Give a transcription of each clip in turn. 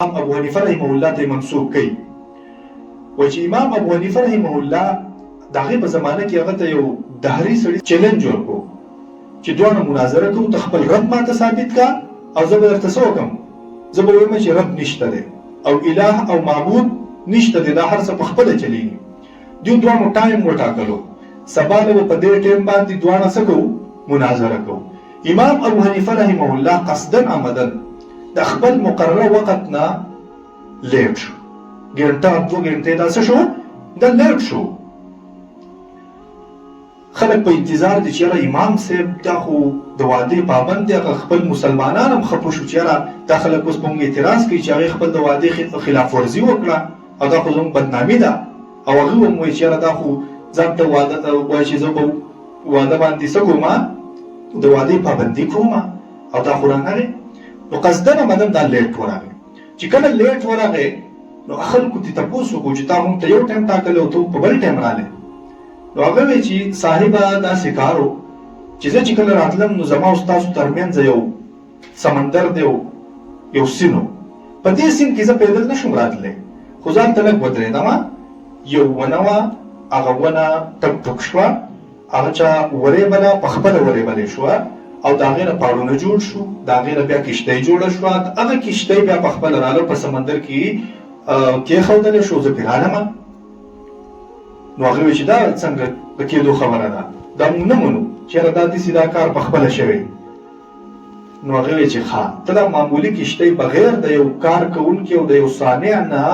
ابو حنیفه رحمه الله ته منسوب کړي. و چې امام ابو حنیفه رحمه الله دغه په زمانه کې هغه ته یو دهري سړي چیلنج ورکړو چې دوه مناظره کوو، ته خپل رب ماته ثابت کا او زه به درته څه وکړم، زه به وایم چې رب نشته دی او اله او معبود نشته دی، دا هر څه په خپله چلیږي. دوی دواړو ټایم وټاکلو، سبا له په دې ټایم باندې دواړه څه کوو، مناظره کوو. امام ابو حنیفه رحمه الله قصدن عمدن د خپل مقرره وخت نه لیټ شو، ګنټه 2 ګنټې دا څه شو، دا لیټ شو. خلک په انتظار دي چې یاره امام صاحب دا خو د وعدې پابند دی، هغه خپل مسلمانان هم خفه شو چې یاره دا خلک اوس په موږ اعتراض کوي چې هغې خپل د وعدې خلاف ورزي وکړه او دا خو زموږ بدنامي ده، او هغوی هم وایي چې یاره دا خو ځان ته وعده وایي چې زه به واده باندې څه کوم، د وعدې پابندي کوم او دا خو رانغی. نو قصدن عمدن دا لیټ ورغی. چې کله لیټ ورغی نو خلکو ته تپوس وکړو چې تا موږ ته یو ټایم ټاکلی او ته په بل ټایم راغلی. نو هغه وایي چې صاحبه داسې کار و چې زه چې کله راتلم نو زما او ستاسو ترمنځ یو سمندر دی، یو سیند و، په دې سیند کې زه پیدل نشم راتلی، خو ځان ته لږ ودرېدم، یو ونه وه، هغه ونه ټک ټک شوه، هغه چا وریبله په خپله وریبلې شوه او د هغې نه پاړونه جوړ شو، د هغې نه بیا کشتۍ جوړه شوه، هغه کشتۍ بیا په خپله راله په سمندر کې کېښودلی شو، زه پرې رالمه. نو هغه وایي چې دا څنګه د کېدو خبره ده، دا موږ نه منو چې یاره دا داسې دا کار په خپله شوی. نو هغه وایي چې ښه ته دا معمولي کشتۍ بغیر د یو کار کوونکي او د یو صانع نه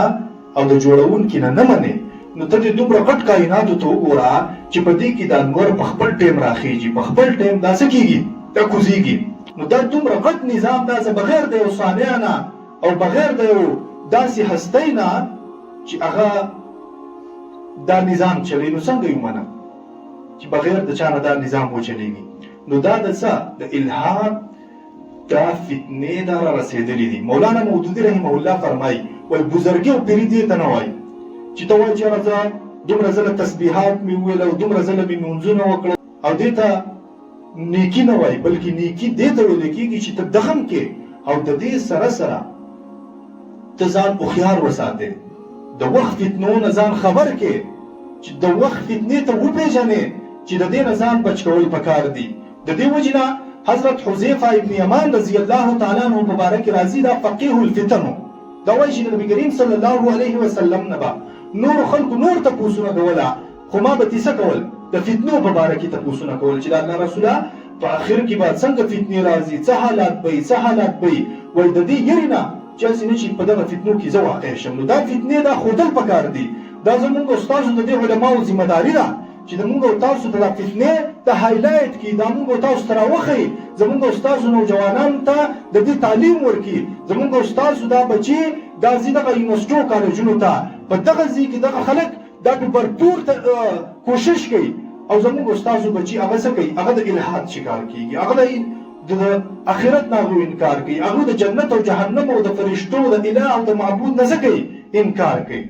او د جوړونکي نه منې، نو ته دې دومره غټ کائناتو ته وګوره چې په دې کې دا انور په خپل ټایم راخیږي، په خپل ټایم دا څه کېږي، دا کوزیږي. نو دا دومره غټ نظام دا بغیر د یو صانع نه او بغیر د یو داسې هستۍ نه چې هغه دا نظام چلی، نو څنګه یو منم چې بغیر د چا نه دا نظام وچلیږي. نو دا د څه د الهام دا فتنې دا را رسېدلي دي. مولانا مودودي رحمه الله فرمایي وایي بزرګي او پیري دې ته نه وایي چې ته وایي چې یاره زه دومره ځله تسبیحات مې وویل او دومره ځله مې لمونځونه وکړل، او دې ته نیکي نه وایي، بلکې نیکي دې ته ویل کېږي چې ته دغم کې او د دې سره سره ته ځان هوښیار وساتې، د وخت فتنو نه ځان خبر کې چې د وخت فتنې ته وپېژنې چې د دې نه ځان بچ کول پکار دي. د دې وجې نه حضرت حذیفه ابن یمان رضی الله تعالی عنه مبارک راضي دا فقیه الفتن دا وایي چې د نبي کریم صلی الله علیه وسلم نه به نور خلکو نور تپوسونه کوله، خو ما به څه کول، د فتنو په باره کې تپوسونه کول چې د الله رسوله په آخر کې به څنګه فتنې راځي، څه حالات به وي، څه حالات به وي. وایي د دې یېرې نه چې هسې نه چې په دغه فتنو کې زه واقع شم. نو دا فتنې دا ښودل پکار دي، دا زمونږ او ستاسو د دې علماو ذمه داري ده چې د مونږ او تاسو ته دا فتنې د هایلایټ کړي، دا مونږ او تاسو ته راوښیي، زمونږ او ستاسو نوجوانانو ته د دې تعلیم ورکړي، زمونږ او ستاسو دا بچي دا ځي دغه یونیورسټو کالجونو ته، په دغه ځای کې دغه خلک دا په بھرپور کوشش کوي او زمونږ او ستاسو بچي هغه څه کوي، هغه د الحاد شکار کېږي، هغه د آخرت نه هغوی انکار کوي، هغوی د جنت او جهنم او د فرشتو د اله او د معبود نه څه کوي، انکار کوي.